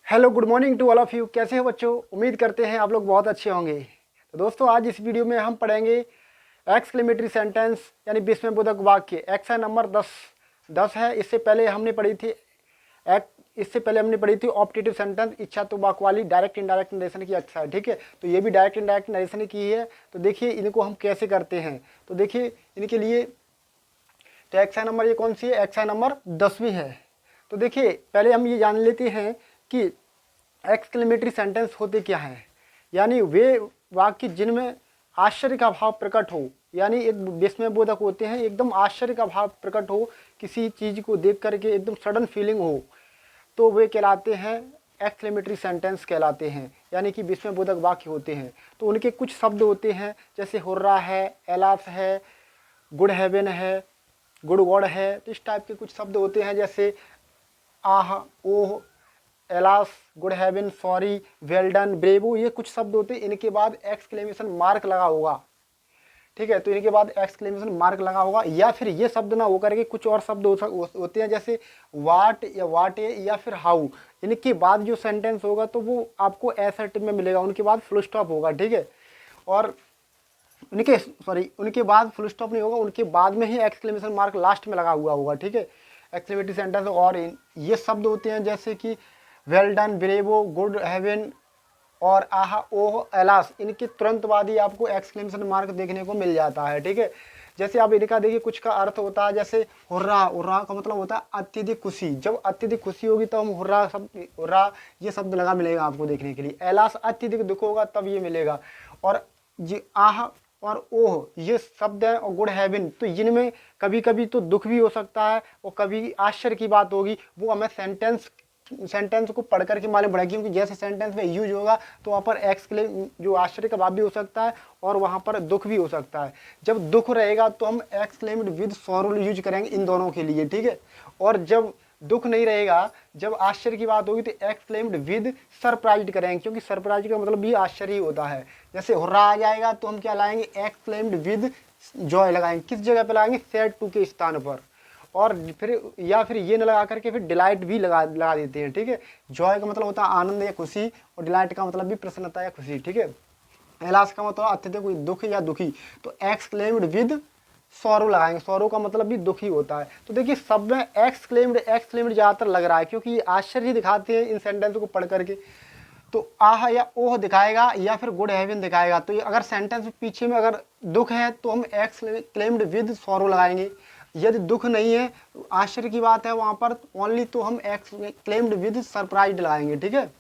Hello good morning to all of you. कैसे हो बच्चों? उम्मीद करते हैं आप लोग बहुत अच्छे होंगे। तो दोस्तों आज इस वीडियो में हम पढ़ेंगे एक्सक्लेमेटरी सेंटेंस यानी विस्मयबोधक वाक्य। एक्शन नंबर 10 है। इससे पहले हमने पढ़ी थी ऑप्टेटिव सेंटेंस, इच्छा तो वाक वाली डायरेक्ट इनडायरेक्ट नरेशन की अच्छा है। ठीक है, तो ये भी डायरेक्ट इनडायरेक्ट नरेशन की है। तो देखिए इनको हम कैसे करते हैं। तो देखिए इनके लिए तो एक्शन नंबर ये कौन सी है? एक्शन नंबर 10वीं है। तो देखिए पहले हम ये जान लेते हैं कि एक्सक्लेमेटरी सेंटेंस होते क्या हैं। यानी वे वाक्य जिनमें आश्चर्य का भाव प्रकट हो, यानी एक विस्मयबोधक होते हैं, एकदम आश्चर्य का भाव प्रकट हो, किसी चीज़ को देख करके एकदम सडन फीलिंग हो, तो वे कहलाते हैं एक्सक्लेमेटरी सेंटेंस कहलाते हैं, यानी कि विस्मयबोधक वाक्य होते हैं। तो उनके कुछ शब्द होते हैं जैसे हुर्रा है, एलास है, गुड हेवन है, गुड गॉड है। तो इस टाइप के कुछ शब्द होते हैं जैसे ah, oh, alas, good heavens, sorry, well done, bravo, ये कुछ शब्द होते हैं। इनके बाद एक्सक्लेमेशन मार्क लगा होगा। ठीक है, तो इनके बाद एक्सक्लेमेशन मार्क लगा होगा, या फिर ये शब्द ना होकर के कुछ और शब्द होते हैं जैसे वाट या वाटे या फिर हाउ। इनके बाद जो सेंटेंस होगा तो वो आपको एसर्टिव में मिलेगा, उनके बाद फुल स्टॉप होगा। ठीक है, और उनके बाद फुल स्टॉप नहीं होगा, उनके बाद में ही एक्सक्लेमेशन मार्क लास्ट में लगा हुआ होगा। ठीक है, एक्सक्लेमेटरी सेंटेंस। और ये शब्द होते हैं जैसे कि well done, bravo, good heaven और आहा, ओह, एलास। इनके तुरंत बाद ही आपको एक्सक्लेमेशन मार्क देखने को मिल जाता है। ठीक है, जैसे आप इनका देखिए कुछ का अर्थ होता है जैसे हुर्रा। हुर्रा का मतलब होता है अत्यधिक खुशी। जब अत्यधिक खुशी होगी तो हम हुर्रा ये शब्द लगा मिलेगा आपको देखने के लिए। एलास अत्यधिक दुख होगा तब ये मिलेगा। और जी आह और ओह ये शब्द है। और गुड हेवन, तो इनमें कभी कभी तो दुख भी हो सकता है और कभी आश्चर्य की बात होगी, वो हमें सेंटेंस को पढ़ करके मालूम पड़ेगा, क्योंकि जैसे सेंटेंस में यूज होगा तो वहाँ पर एक्सक्लेम जो आश्चर्य का भाव भी हो सकता है और वहाँ पर दुख भी हो सकता है। जब दुख रहेगा तो हम एक्सक्लेम्ड विद सॉरो यूज करेंगे इन दोनों के लिए। ठीक है, और जब दुख नहीं रहेगा, जब आश्चर्य की बात होगी तो एक्सक्लेम्ड विद सरप्राइज्ड करेंगे, क्योंकि सरप्राइज का मतलब भी आश्चर्य ही होता है। जैसे हुर्रा आ जाएगा तो हम क्या लाएंगे? एक्सक्लेम्ड विद जॉय लगाएंगे। किस जगह पे लगाएंगे? सैड टू के स्थान पर। और फिर या फिर ये न लगा करके फिर डिलाइट भी लगा देते हैं। ठीक है, जॉय का मतलब होता है आनंद या खुशी, और डिलाइट का मतलब भी प्रसन्नता या खुशी। ठीक है, एलास का मतलब अत्यधिक दुख या दुखी, तो एक्सक्लेम्ड विद सॉरो लगाएंगे। सॉरो का मतलब भी दुखी होता है। तो देखिए सब में एक्सक्लेम्ड ज़्यादातर लग रहा है, क्योंकि ये आश्चर्य दिखाते हैं इन सेंटेंस को पढ़ करके। तो आह या ओह दिखाएगा या फिर गुड हेवन दिखाएगा। तो ये अगर सेंटेंस पीछे में अगर दुख है तो हम एक्सक्लेम्ड विद सॉरो लगाएंगे। यदि दुख नहीं है, आश्चर्य की बात है वहाँ पर ओनली, तो हम एक्सक्लेम्ड विद सरप्राइज्ड लगाएंगे। ठीक है,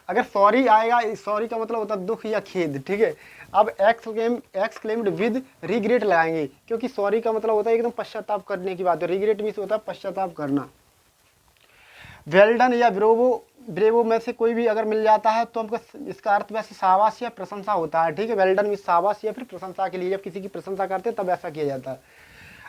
अगर सॉरी आएगा, सॉरी का मतलब होता है दुख या खेद। ठीक है, अब एक्सक्लेम्ड विद रिग्रेट लगाएंगे, क्योंकि सॉरी का मतलब होता है एकदम पश्चाताप करने की बात है, रिग्रेट भी होता है पश्चाताप करना। वेल डन या ब्रेवो में से कोई भी अगर मिल जाता है तो हमको इसका अर्थ वैसे शाबाश या प्रशंसा होता है। ठीक है, वेल डन भी शाबाश या फिर प्रशंसा के लिए, जब किसी की प्रशंसा करते हैं तब ऐसा किया जाता है।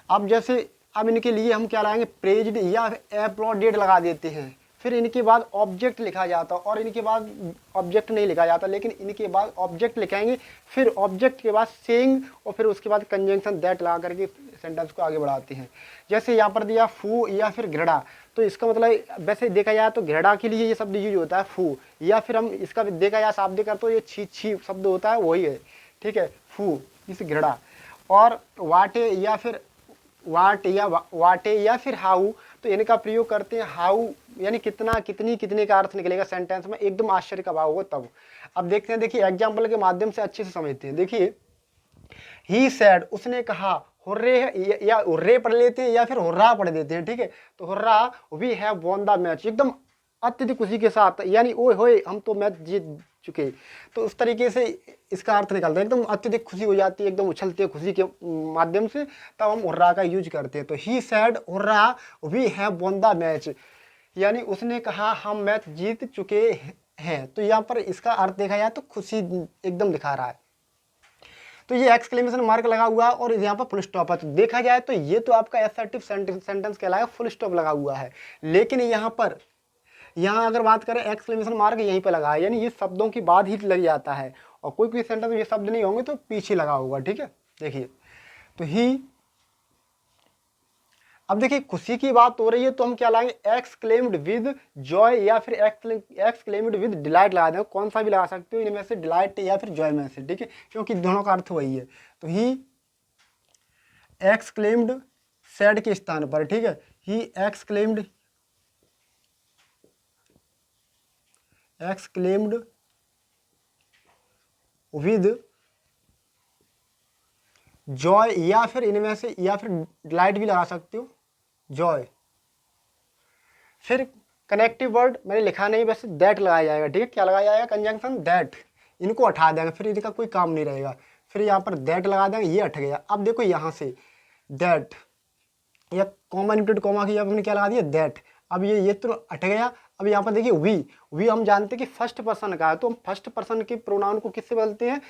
अब जैसे अब इनके लिए हम क्या लाएंगे? प्रेज्ड या एप्लॉडेड लगा देते हैं। फिर इनके बाद ऑब्जेक्ट लिखा जाता है, और इनके बाद ऑब्जेक्ट नहीं लिखा जाता, लेकिन इनके बाद ऑब्जेक्ट लिखेंगे, फिर ऑब्जेक्ट के बाद सेइंग, और फिर उसके बाद कंजंक्शन दैट लगा करके सेंटेंस को आगे बढ़ाते हैं। जैसे यहाँ पर दिया फू या फिर घृणा, तो इसका मतलब वैसे देखा जाए तो घृणा के लिए ये शब्द यूज होता है फू, या फिर हम इसका देखा जाए शाब्दिक अर्थ तो ये छी छी शब्द होता है, वही है। ठीक है, फू इस घृणा। और वाटे या फिर हाउ, तो इनका प्रयोग करते हैं हाउ, यानी कितना, कितनी, कितने का अर्थ निकलेगा सेंटेंस में, एकदम आश्चर्य का भाव होगा तब। अब देखते हैं, देखिए एग्जाम्पल के माध्यम से अच्छे से समझते हैं। देखिए ही सैड, उसने कहा, हुर्रे या हुर्रे पढ़ लेते हैं या फिर हुर्रा पढ़ देते हैं। ठीक है, तो hurrah we have won the match, एकदम अत्यधिक खुशी के साथ, यानी ओए होए हम तो मैच जीत चुके। तो उस तरीके से इसका अर्थ निकलता है, एकदम अत्यधिक खुशी हो जाती है, एकदम उछलते हैं खुशी के माध्यम से, तब हम हुर्रा का यूज करते हैं। तो he said hurrah we have won the match, यानी उसने कहा हम मैच जीत चुके हैं। तो यहाँ पर इसका अर्थ देखा जाए तो खुशी एकदम दिखा रहा है। तो ये एक्सक्लेमेशन मार्क लगा हुआ है और यहाँ पर फुल स्टॉप है। तो देखा जाए तो ये तो आपका असर्टिव सेंटेंस कहलाएगा, फुल स्टॉप लगा हुआ है। लेकिन यहाँ अगर बात करें एक्सक्लेमेशन मार्क यहीं पे लगा है, यानी ये शब्दों की बाद ही लग जाता है, और कोई सेंटेंस में ये शब्द नहीं होंगे तो पीछे लगा होगा। ठीक है, देखिए तो ही अब देखिए खुशी की बात हो रही है तो हम क्या लाएंगे, एक्सक्लेम्ड विद जॉय या फिर एक्सक्लेम्ड विद डिलाइट लगा देंगे, कौन सा भी लगा सकते हो इनमें से, डिलाइट या फिर जॉय में से, ठीक है, क्योंकि दोनों का अर्थ वही है। तो ही एक्सक्लेम्ड सैड के स्थान पर, ठीक है, ही एक्सक्लेम्ड विद जॉय या फिर इनमें से, या फिर डिलाइट भी लगा सकते हो, जॉय। फिर कनेक्टिव वर्ड मैंने लिखा नहीं, वैसे दैट लगाया जाएगा, ठीक है, क्या लगाया जाएगा, कंजंक्शन दैट, इनको हटा देंगे, फिर इनका कोई काम नहीं रहेगा, फिर यहाँ पर दैट लगा देंगे, ये हट गया। अब देखो यहाँ से दैट या कॉमा इंक्लूड कॉमा की हमने क्या लगा दिया, दैट, अब ये तो हट गया। अब यहाँ पर देखिए वी हम जानते हैं कि फर्स्ट पर्सन का है, तो हम फर्स्ट पर्सन के प्रोनाउन को किससे बदलते हैं,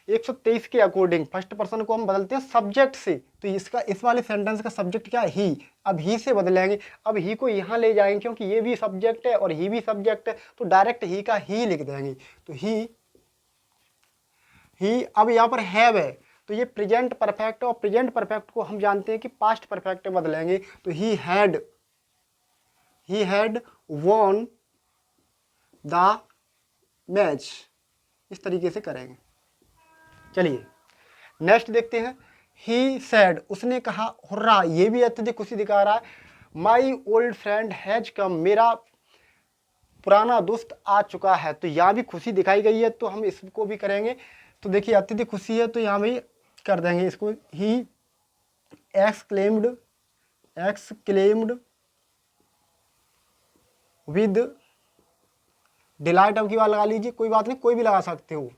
123 के अकॉर्डिंग फर्स्ट पर्सन को हम बदलते हैं सब्जेक्ट से। तो इसका, इस वाले सेंटेंस का सब्जेक्ट क्या है, ही। अब ही से बदलेंगे, अब ही को यहाँ ले जाएंगे क्योंकि ये भी सब्जेक्ट है और ही भी सब्जेक्ट है, तो डायरेक्ट ही का ही लिख देंगे। तो ही अब यहाँ पर हैव है, तो ये प्रेजेंट परफेक्ट है, और प्रेजेंट परफेक्ट को हम जानते हैं कि पास्ट परफेक्ट में बदलेंगे। तो he had von the match, इस तरीके से करेंगे। चलिए नेक्स्ट देखते हैं, ही सैड, उसने कहा, हुर्रा, ये भी अत्यधिक खुशी दिखा रहा है, my old friend has come, मेरा पुराना दोस्त आ चुका है, तो यहाँ भी खुशी दिखाई गई है, तो हम इसको भी करेंगे। तो देखिए अत्यधिक खुशी है तो यहाँ भी कर देंगे इसको, ही एक्सक्लेम्ड विद डिलाइट, अब की बात लगा लीजिए, कोई बात नहीं, कोई भी लगा सकते हो,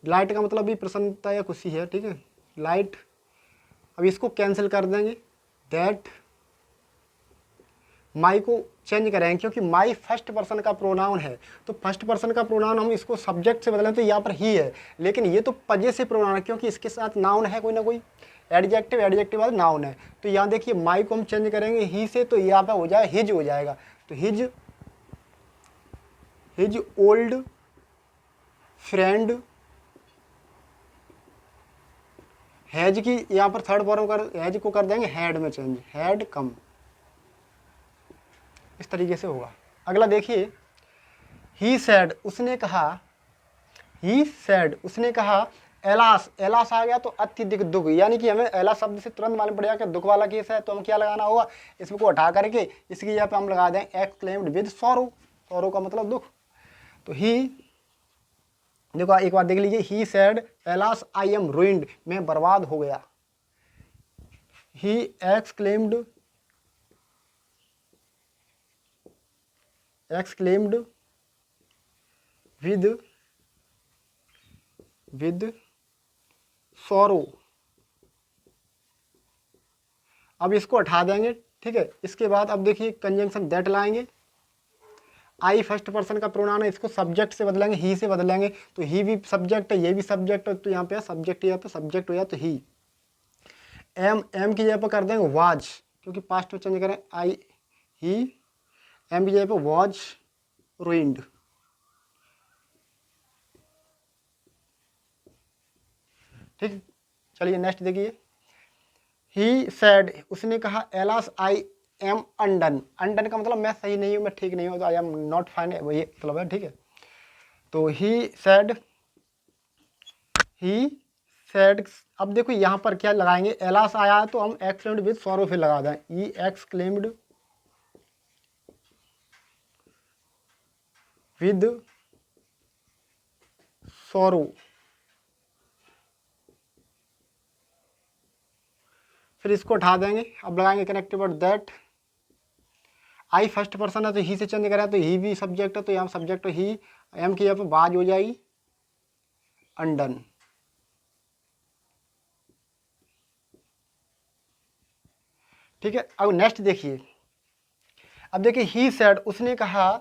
डिलाइट का मतलब भी प्रसन्नता या खुशी है, ठीक है, लाइट। अब इसको कैंसिल कर देंगे, दैट, माई को चेंज करेंगे क्योंकि माई फर्स्ट पर्सन का प्रोनाउन है, तो फर्स्ट पर्सन का प्रोनाउन हम इसको सब्जेक्ट से बदलें तो यहाँ पर ही है, लेकिन ये तो पजेसिव प्रोनाउन है क्योंकि इसके साथ नाउन है कोई ना कोई, एडजेक्टिव बाद नाउन है। तो यहाँ देखिए माई को हम चेंज करेंगे ही से, तो यहाँ पर हो जाए हिज हो जाएगा, तो हिज ओल्ड फ्रेंड हैज की, यहाँ पर थर्ड फॉर्म कर, हैज को कर देंगे हैड में चेंज, हैड कम, इस तरीके से होगा। अगला देखिए, ही सैड, उसने कहा, एलास आ गया तो अत्यधिक दुख, यानी कि हमें एला शब्द से तुरंत मालूम पड़ेगा कि दुख वाला केस है, तो हम क्या लगाना होगा, इसको हटा करके इसकी जगह पे हम लगा दें एक्सक्लेम्ड विद सॉरो का मतलब दुख। तो ही, देखो एक बार देख लीजिए, he said alas I am ruined, मैं बर्बाद हो गया, ही एक्सक्लेम्ड विद सॉरो, अब इसको हटा देंगे, ठीक है। इसके बाद अब देखिए कंजंक्शन दैट लाएंगे, आई फर्स्ट पर्सन का प्रोनाउन है, इसको सब्जेक्ट से बदलेंगे, ही से बदलेंगे, तो ही भी सब्जेक्ट है, ये भी सब्जेक्ट है, तो यहाँ पे सब्जेक्ट या तो सब्जेक्ट हो या तो ही। एम की जगह पर कर देंगे वाज, क्योंकि पास्ट में चेंज करें, ही एम की जगह पर वाज रूइंड। ठीक, चलिए नेक्स्ट देखिए, ही सैड, उसने कहा, alas I M undone, undone का मतलब मैं सही नहीं हूँ, मैं ठीक नहीं हूँ, तो आई एम नॉट फाइन, वही मतलब है, ठीक है। तो ही सैड, अब देखो यहाँ पर क्या लगाएंगे, एलास आया है तो हम एक्सक्लेम्ड विद सॉरो फिर लगा दें, ई एक्सक्लेम्ड विद सॉरो, फिर इसको उठा देंगे, अब लगाएंगे connective word that, I first person है तो ही से चेंज करा, तो ही भी सब्जेक्ट है, तो यहाँ सब्जेक्ट ही, एम की यहाँ पर बाज हो जाएगी अनडन। ठीक है, अब नेक्स्ट देखिए, अब देखिए, ही सैड, उसने कहा,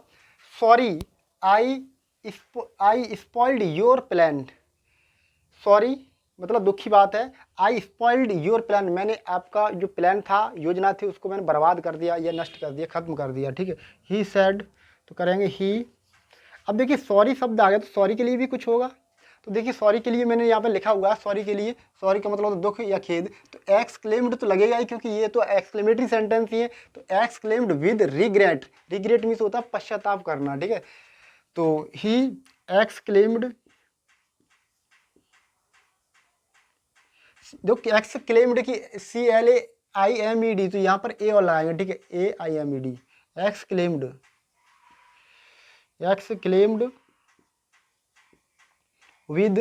sorry I spoiled your plan, sorry मतलब दुख की बात है, आई स्पॉइल्ड योर प्लान, मैंने आपका जो प्लान था, योजना थी, उसको मैंने बर्बाद कर दिया या नष्ट कर दिया, खत्म कर दिया, ठीक है। ही सैड, तो करेंगे ही। अब देखिए सॉरी शब्द आ गया तो सॉरी के लिए भी कुछ होगा, तो देखिए सॉरी के लिए मैंने यहाँ पे लिखा हुआ है सॉरी के लिए, सॉरी का मतलब होता है दुख या खेद, तो एक्सक्लेम्ड तो लगेगा ही क्योंकि ये तो एक्सक्लेमेटरी सेंटेंस ही है। तो exclaimed with regret, regret means होता है पश्चाताप करना, ठीक है। तो ही एक्सक्लेम्ड, जो एक्सक्लेम्ड की CLAIMED, तो यहाँ पर ए और लगाएंगे, ठीक है, AIMED, exclaimed, exclaimed with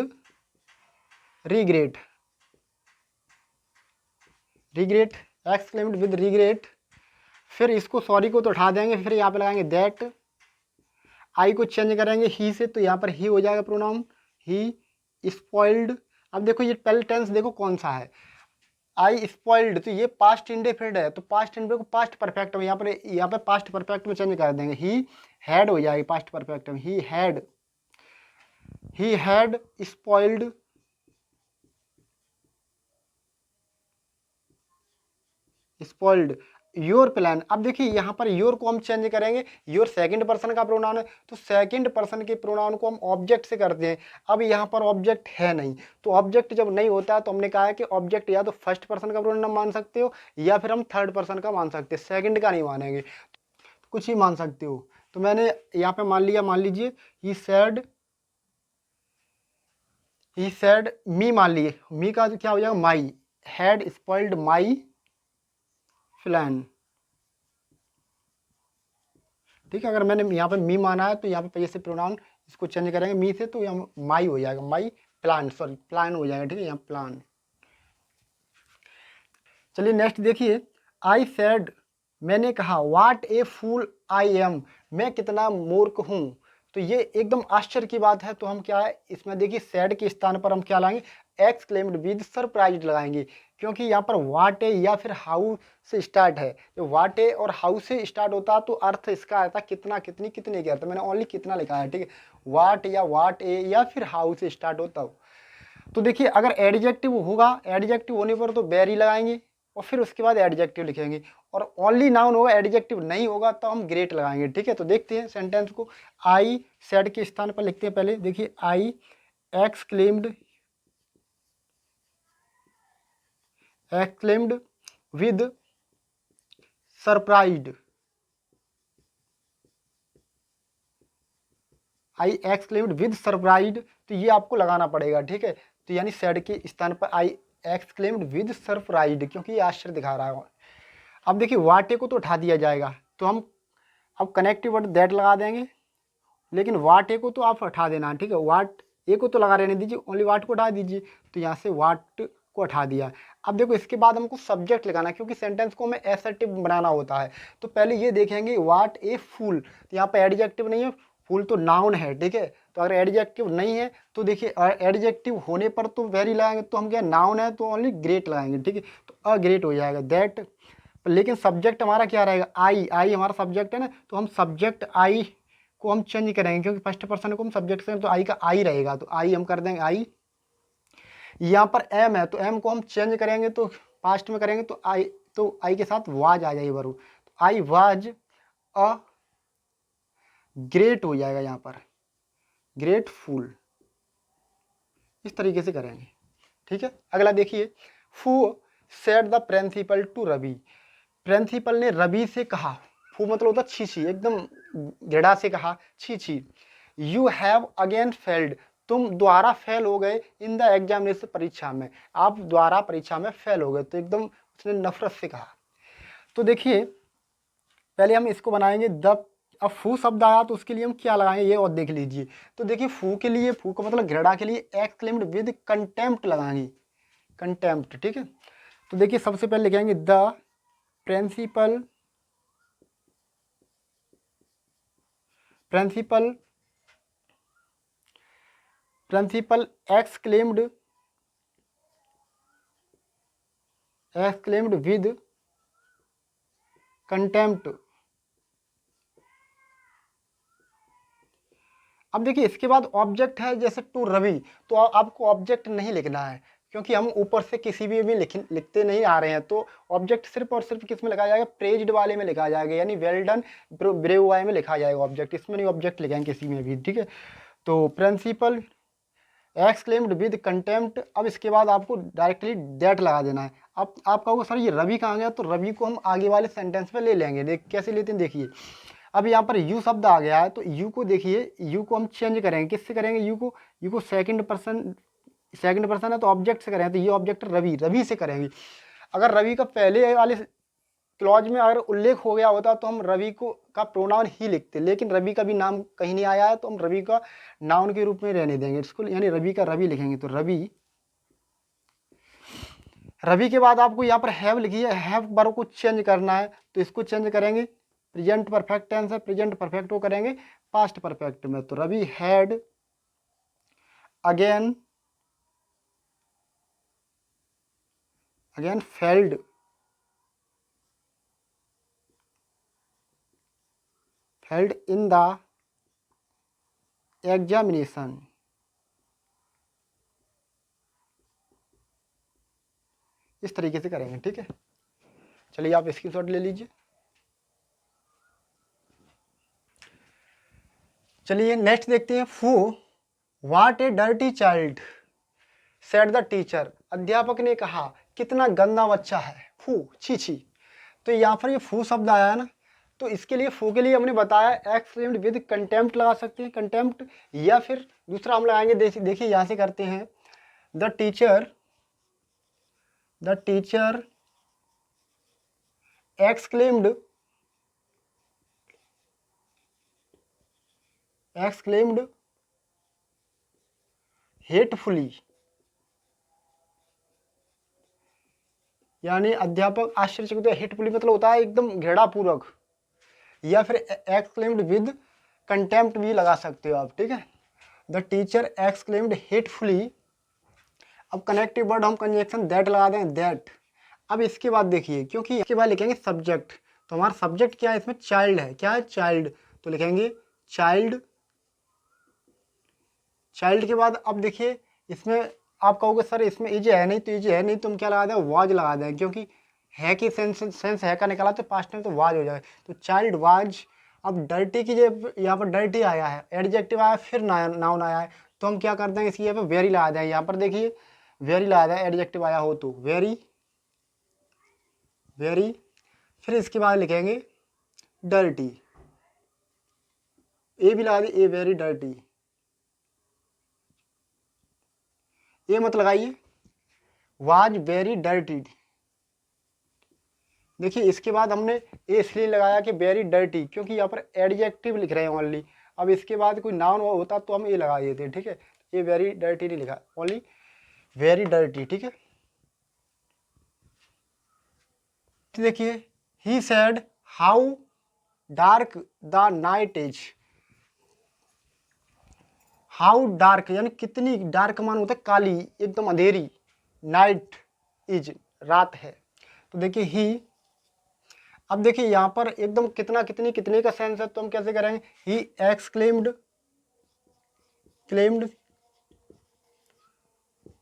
regret, regret, exclaimed with regret. फिर इसको सॉरी को तो उठा देंगे, फिर यहाँ पे लगाएंगे दैट, आई को चेंज करेंगे ही से, तो यहाँ पर ही हो जाएगा प्रोनाउन, ही स्पॉइल्ड। अब देखो ये पहले टेंस देखो कौन सा है, आई स्पॉइल्ड, तो ये पास्ट इंडेफिनिट है, तो पास्ट इंडेफिनिट को पास्ट परफेक्ट में यहाँ पे पास्ट परफेक्ट में चेंज कर देंगे, ही हैड हो जाएगी पास्ट परफेक्ट में, he had spoiled spoiled your plan. अब देखिए यहाँ पर योर को हम चेंज करेंगे, योर सेकंड पर्सन का प्रोनाउन है, तो सेकंड पर्सन के प्रोनाउन को हम ऑब्जेक्ट से करते हैं। अब यहाँ पर ऑब्जेक्ट है नहीं, तो ऑब्जेक्ट जब नहीं होता है तो हमने कहा है कि ऑब्जेक्ट या तो फर्स्ट पर्सन का प्रोनाउन मान सकते हो या फिर हम थर्ड पर्सन का मान सकते हैं, सेकंड का नहीं मानेंगे, तो कुछ ही मान सकते हो। तो मैंने यहाँ पे मान लिया, मान लीजिए ही सैड मी मान लिए, मी का क्या हो जाएगा माई, हैड स्पॉइल्ड माई प्लान, ठीक है। अगर मैंने यहाँ पे मी माना है तो यहाँ पे पहले से प्रोनाउन इसको चेंज करेंगे मी से, तो यहाँ माई हो जाएगा, माई प्लान, सॉरी प्लान हो जाएगा, ठीक है, यहाँ प्लान। चलिए नेक्स्ट देखिए, आई सेड, मैंने कहा, what A fool I am, मैं कितना मूर्ख हूँ। तो ये एकदम आश्चर्य की बात है, तो हम क्या है इसमें देखिए सैड के स्थान पर हम क्या लाएंगे, एक्सक्लेम्ड विद सरप्राइज लगाएंगे, क्योंकि यहाँ पर वाट ए या फिर हाउ से स्टार्ट है। जो वाट ए और हाउ से स्टार्ट होता है तो अर्थ इसका आता है कितना, कितनी, कितने के अर्थ, मैंने ओनली कितना लिखा है, ठीक है। वाट या वाट ए या फिर हाउ से स्टार्ट होता हो। तो देखिए अगर एडजेक्टिव होगा, एडजेक्टिव होने पर तो वेरी लगाएंगे और फिर उसके बाद एडजेक्टिव लिखेंगे, और ओनली नाउन होगा, एडजेक्टिव नहीं होगा तो हम ग्रेट लगाएंगे, ठीक है। तो देखते हैं सेंटेंस को, आई सेड के स्थान पर लिखते हैं पहले, देखिए आई exclaimed with surprised, I exclaimed with surprised, तो ये आपको लगाना पड़ेगा, ठीक है। तो यानी सैड के स्थान पर आई एक्सक्लेम्ड विद सरप्राइज्ड, क्योंकि ये आश्चर्य दिखा रहा है। अब देखिए वाटे को तो उठा दिया जाएगा, तो हम अब कनेक्टिव वर्ड दैट लगा देंगे, लेकिन वाट ए को तो आप हटा देना, ठीक है। वाट ए को तो लगा रहने दीजिए, ओनली वाट को हटा दीजिए, तो यहाँ से वाट को हटा दिया। अब देखो इसके बाद हमको सब्जेक्ट लगाना है, क्योंकि सेंटेंस को हमें एसर्टिव बनाना होता है। तो पहले ये देखेंगे वाट ए फूल, तो यहाँ पे एडजेक्टिव नहीं है, फूल तो नाउन है, ठीक है। तो अगर एडजेक्टिव नहीं है तो देखिए एडजेक्टिव होने पर तो वेरी लगाएंगे, तो हम क्या नाउन है तो ओनली ग्रेट लगाएंगे, ठीक है। तो अ ग्रेट हो जाएगा दैट, लेकिन सब्जेक्ट हमारा क्या रहेगा, आई, आई हमारा सब्जेक्ट है ना, तो हम सब्जेक्ट आई को हम चेंज करेंगे, क्योंकि फर्स्ट पर्सन को हम सब्जेक्ट से, तो आई का आई रहेगा, तो आई हम कर देंगे आई। यहाँ पर एम है, तो एम को हम चेंज करेंगे, तो पास्ट में करेंगे, तो आई के साथ वाज आ जाएगी वर्ब, तो आई वाज अ ग्रेट हो जाएगा, यहाँ पर ग्रेटफुल, इस तरीके से करेंगे, ठीक है। अगला देखिए, pooh said the principal to Ravi, principal ने रवि से कहा, फू मतलब होता छी छी, एकदम घृणा से कहा, छी छी, यू हैव अगेन फेल्ड, तुम द्वारा फेल हो गए, इन द एग्जामिनेशन, परीक्षा में, आप द्वारा परीक्षा में फेल हो गए, तो एकदम उसने नफरत से कहा। तो देखिए पहले हम इसको बनाएंगे द, अब फू शब्द आया तो उसके लिए हम क्या लगाएंगे ये और देख लीजिए। तो देखिए फू के लिए, फू का मतलब घृणा के लिए एक्सक्लेम्ड विद कंटेम्प्ट लगाएंगे, कंटेम्प्ट, ठीक है। तो देखिए सबसे पहले लिखेंगे the principal exclaimed with contempt. अब देखिए इसके बाद ऑब्जेक्ट है, जैसे टू रवि, तो आपको ऑब्जेक्ट नहीं लिखना है, क्योंकि हम ऊपर से किसी भी लिखते नहीं आ रहे हैं, तो ऑब्जेक्ट सिर्फ और सिर्फ किस में लिखा जाएगा, प्रेज्ड वाले में लिखा जाएगा, यानी वेल डन ब्रेव वाले में लिखा जाएगा ऑब्जेक्ट, इसमें नहीं ऑब्जेक्ट लिखेंगे किसी में भी, ठीक है। तो प्रिंसिपल एक्सक्लेम्ड विद कंटेम्प्ट। अब इसके बाद आपको डायरेक्टली दैट लगा देना है। अब आप कहोगे सर ये रवि कहाँ गया, तो रवि को हम आगे वाले सेंटेंस पे ले लेंगे। देख कैसे लेते हैं, देखिए अब यहाँ पर यू शब्द आ गया है, तो यू को देखिए, यू को हम चेंज करेंगे, किससे करेंगे, यू को सेकंड पर्सन है तो ऑब्जेक्ट से करेंगे, तो ये ऑब्जेक्ट रवि से करेंगे। अगर रवि का पहले वाले क्लॉज में अगर उल्लेख हो गया होता तो हम रवि को का प्रोनाउन ही लिखते, लेकिन रवि का भी नाम कहीं नहीं आया है तो हम रवि का नाउन के रूप में रहने देंगे इसको, यानी रवि का रवि लिखेंगे। तो रवि के बाद आपको यहाँ पर हैव लिखी है, हैव वर्ब को चेंज करना है तो इसको चेंज करेंगे। प्रेजेंट परफेक्ट टेंस है, प्रेजेंट परफेक्ट को करेंगे पास्ट परफेक्ट में। तो Ravi had again failed in the examination. इस तरीके से करेंगे, ठीक है। चलिए आप स्क्रीनशॉट ले लीजिए। चलिए नेक्स्ट देखते हैं। फू what A dirty child said the teacher. अध्यापक ने कहा कितना गंदा बच्चा है, फू छी छी। तो यहाँ पर ये फू शब्द आया है ना, तो इसके लिए फू के लिए हमने बताया एक्सक्लेम्ड विद कंटेम्प्ट लगा सकते हैं, कंटेम्प्ट, या फिर दूसरा हम लगाएंगे, देखिए यहाँ से करते हैं। द टीचर exclaimed hatefully, यानी अध्यापक आश्चर्यचकित हुआ। हेटफुली मतलब होता है एकदम घृणापूर्वक, या फिर एक्सक्लेम्ड विद कंटेम्प्ट भी लगा सकते हो आप, ठीक है। The teacher exclaimed hatefully. अब कनेक्टिव वर्ड हम कंजक्शन दैट लगा दें, दैट। अब इसके बाद देखिए, क्योंकि इसके बाद लिखेंगे सब्जेक्ट, तो हमारा सब्जेक्ट क्या है इसमें, चाइल्ड है। क्या है, चाइल्ड, तो लिखेंगे चाइल्ड। चाइल्ड के बाद अब देखिए इसमें आप कहोगे सर इसमें इज है नहीं, तो इज है नहीं तो हम क्या लगा दें, वाज लगा दें, क्योंकि है की सेंस है का निकाला तो पास्ट में तो वाज हो जाए, तो चाइल्ड वाज। अब डर्टी की जब यहाँ पर डर्टी आया है, एडजेक्टिव आया, फिर नाउन आया है, तो हम क्या करते हैं इसकी यहाँ पर वेरी लगा दें। यहाँ पर देखिए वेरी लगा दें, एडजेक्टिव आया हो तो वेरी, फिर इसके बाद लिखेंगे डर्टी, ए भी लगा दें, ए वेरी डर्टी। ये मत लगाइए, वाज वेरी डर्टी। देखिए इसके बाद हमने ए इसलिए लगाया कि वेरी डर्टी, क्योंकि यहाँ पर एडजेक्टिव लिख रहे हैं ओनली। अब इसके बाद कोई नाउन होता तो हम ए लगा देते, ठीक है। ये वेरी डर्टी नहीं लिखा, ओनली वेरी डर्टी, ठीक है। देखिए he said how dark the night is. How dark यानी कितनी, डार्क मान होता है काली, एकदम अंधेरी, नाइट इज रात है। तो देखिए ही, अब देखिए यहाँ पर एकदम कितना कितनी कितने का सेंस है, तो हम कैसे करेंगे, ही एक्सक्लेम्ड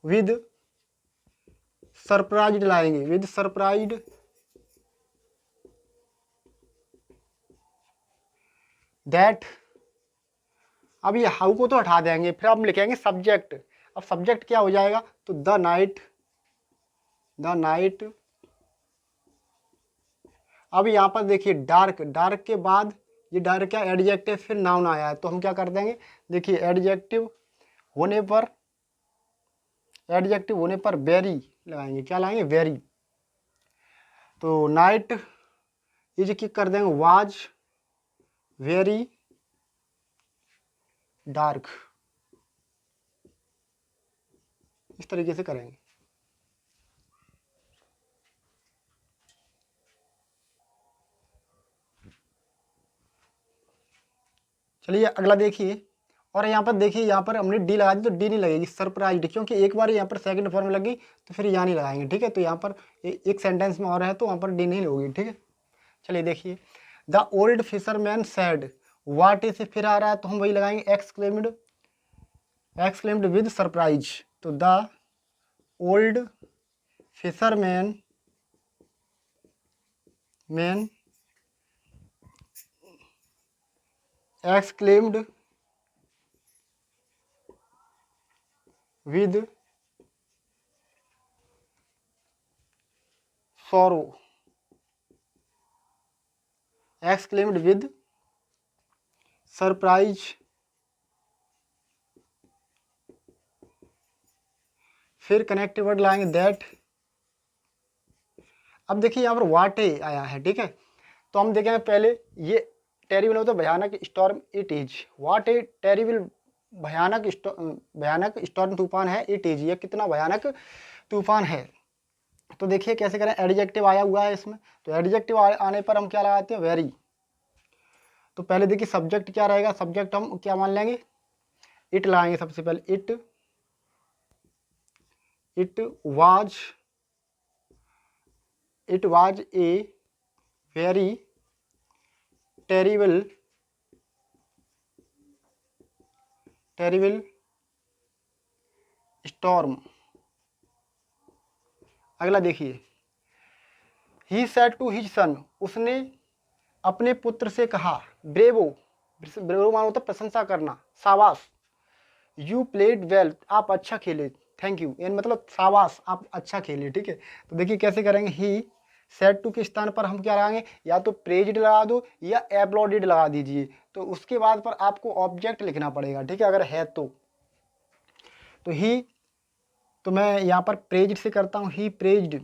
विद सरप्राइज्ड लाएंगे, विद सरप्राइज्ड दैट। अब ये हाउ को तो हटा देंगे, फिर हम लिखेंगे सब्जेक्ट। अब सब्जेक्ट क्या हो जाएगा, तो द नाइट। अब यहाँ पर देखिए डार्क, डार्क के बाद ये डार्क क्या एडजेक्टिव, फिर नाउन आया है, तो हम क्या कर देंगे, देखिए एडजेक्टिव होने पर वेरी लगाएंगे, क्या लाएंगे, वेरी। तो नाइट इज की कर देंगे वाज वेरी डार्क। इस तरीके से करेंगे। चलिए अगला देखिए, और यहाँ पर देखिए, यहाँ पर हमने डी लगा दी तो डी नहीं लगेगी, सरप्राइज्ड, क्योंकि एक बार यहाँ पर सेकंड फॉर्म लग गई तो फिर यहाँ नहीं लगाएंगे, ठीक है। तो यहाँ पर एक सेंटेंस में और है तो वहाँ पर डी नहीं होगी, ठीक है। चलिए देखिए, the old fisherman sad what is, फिर आ रहा है तो हम वही लगाएंगे एक्सक्लेम्ड विद सरप्राइज। तो the old fisherman exclaimed with sorrow, exclaimed with surprise, फिर कनेक्टिव वर्ड लाएंगे दैट। अब देखिए यहाँ पर वाट आया है, ठीक है, तो हम देखेंगे पहले ये टेरिबल होता है भयानक storm it is, what a terrible भयानक स्टॉर्म तूफान है, इट इज ये कितना भयानक तूफान है। तो देखिए कैसे करें, एडजेक्टिव आया हुआ है इसमें, तो एडजेक्टिव आने पर हम क्या लगाते हैं, वेरी। तो पहले देखिए सब्जेक्ट क्या रहेगा, सब्जेक्ट हम क्या मान लेंगे, इट लगाएंगे सबसे पहले, it was a very terrible storm. अगला देखिए, he said to his son, उसने अपने पुत्र से कहा, ब्रेवो मानो होता प्रशंसा करना, शाबाश, यू प्लेड वेल, आप अच्छा खेले, थैंक यू, यानी मतलब शाबाश आप अच्छा खेले, ठीक है। तो देखिए कैसे करेंगे, ही सेड टू के स्थान पर हम क्या लगाएंगे, या तो प्रेज्ड लगा दो या एप्लॉडेड लगा दीजिए, तो उसके बाद पर आपको ऑब्जेक्ट लिखना पड़ेगा, ठीक है, अगर है तो ही, तो मैं यहाँ पर प्रेज्ड से करता हूँ, ही प्रेज्ड,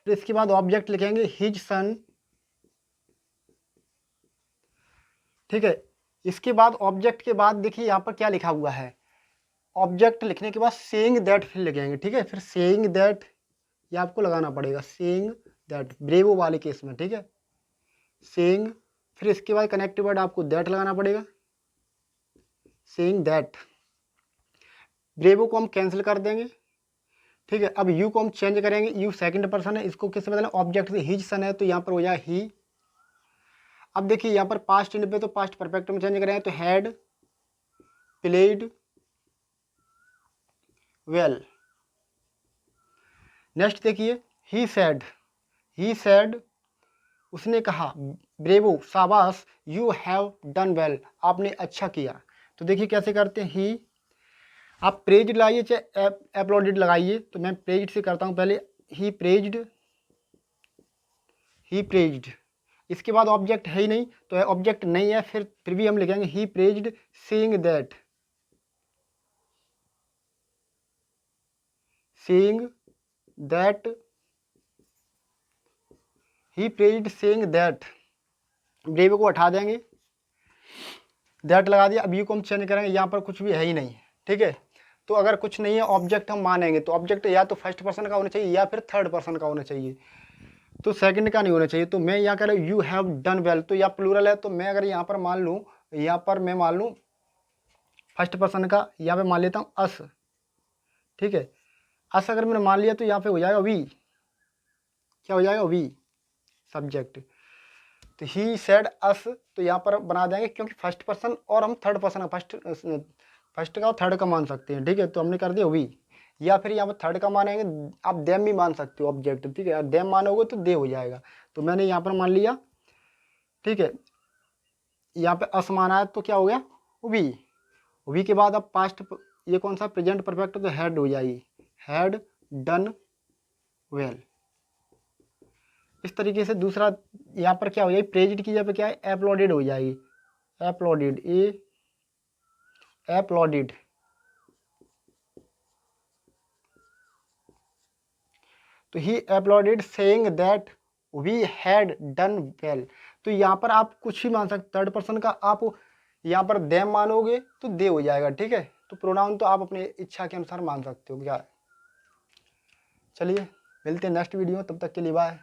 फिर इसके बाद ऑब्जेक्ट लिखेंगे हिज सन, ठीक है। इसके बाद ऑब्जेक्ट के बाद देखिए यहाँ पर क्या लिखा हुआ है, ऑब्जेक्ट लिखने के बाद सेइंग दैट फिर लिखेंगे, ठीक है, फिर सेइंग दैट ये आपको लगाना पड़ेगा, सेइंग दैट ब्रेवो वाले केस में, ठीक है, सेइंग, फिर इसके बाद कनेक्टिव वर्ड आपको दैट लगाना पड़ेगा, सेइंग दैट। ब्रेवो को हम कैंसिल कर देंगे, ठीक है। अब यू को हम चेंज करेंगे, यू सेकंड पर्सन है, इसको किससे बदलना, ऑब्जेक्ट से, हिज सन है तो यहाँ पर हो जाए ही। अब देखिए यहाँ पर पास्ट टेंस पे तो पास्ट परफेक्ट में चेंज करेंगे, तो हैड प्लेड वेल। नेक्स्ट देखिए, ही सेड उसने कहा, ब्रेवो शाबाश, यू हैव डन वेल, आपने अच्छा किया। तो देखिए कैसे करते हैं, ही, आप प्रेज्ड लाइए चाहे एप्लॉडेड लगाइए, तो मैं प्रेज्ड से करता हूँ पहले, ही प्रेज्ड, इसके बाद ऑब्जेक्ट है ही नहीं, तो ऑब्जेक्ट नहीं है, फिर भी हम लिखेंगे he praised saying that, he praised saying that, bravo को हटा देंगे, दैट लगा दिया। अब यू को हम चेंज करेंगे, यहाँ पर कुछ भी है ही नहीं, ठीक है। तो अगर कुछ नहीं है ऑब्जेक्ट हम मानेंगे, तो ऑब्जेक्ट या तो फर्स्ट पर्सन का होना चाहिए या फिर थर्ड पर्सन का होना चाहिए, तो सेकंड का नहीं होना चाहिए। तो मैं यहाँ कह रहा हूँ यू हैव डन वेल, तो या प्लूरल है, तो मैं अगर यहाँ पर मान लूँ, फर्स्ट पर्सन का, यहाँ पे मान लेता हूँ अस, ठीक है, अस अगर मैंने मान लिया तो यहाँ पे हो जाएगा वी, क्या हो जाएगा, वी सब्जेक्ट। तो ही सेड अस, तो यहाँ पर बना देंगे, क्योंकि फर्स्ट पर्सन और हम थर्ड पर्सन, फर्स्ट का और थर्ड का मान सकते हैं, ठीक है, तो हमने कर दिया वी, या फिर यहाँ पर थर्ड का मानेंगे, आप देम भी मान सकते हो ऑब्जेक्ट, ठीक है, देम मानोगे तो दे हो जाएगा, तो मैंने यहाँ पर मान लिया, ठीक है। यहाँ पे अस माना है तो क्या हो गया, वी के बाद अब पास्ट, ये कौन सा, प्रेजेंट परफेक्ट, तो हैड हो जाएगी, हैड डन वेल। इस तरीके से दूसरा यहाँ पर क्या हो जाएगी, प्रेज्ड की जगह पे क्या है, एप्लॉडेड हो जाएगी, एप्लॉडेड। तो he applauded saying that we had done well, तो यहाँ पर आप कुछ भी मान सकते, थर्ड पर्सन का आप यहाँ पर देम मानोगे तो दे हो जाएगा, ठीक है। तो प्रोनाउन तो आप अपनी इच्छा के अनुसार मान सकते हो, क्या। चलिए मिलते हैं नेक्स्ट वीडियो, तब तक के लिए बाय।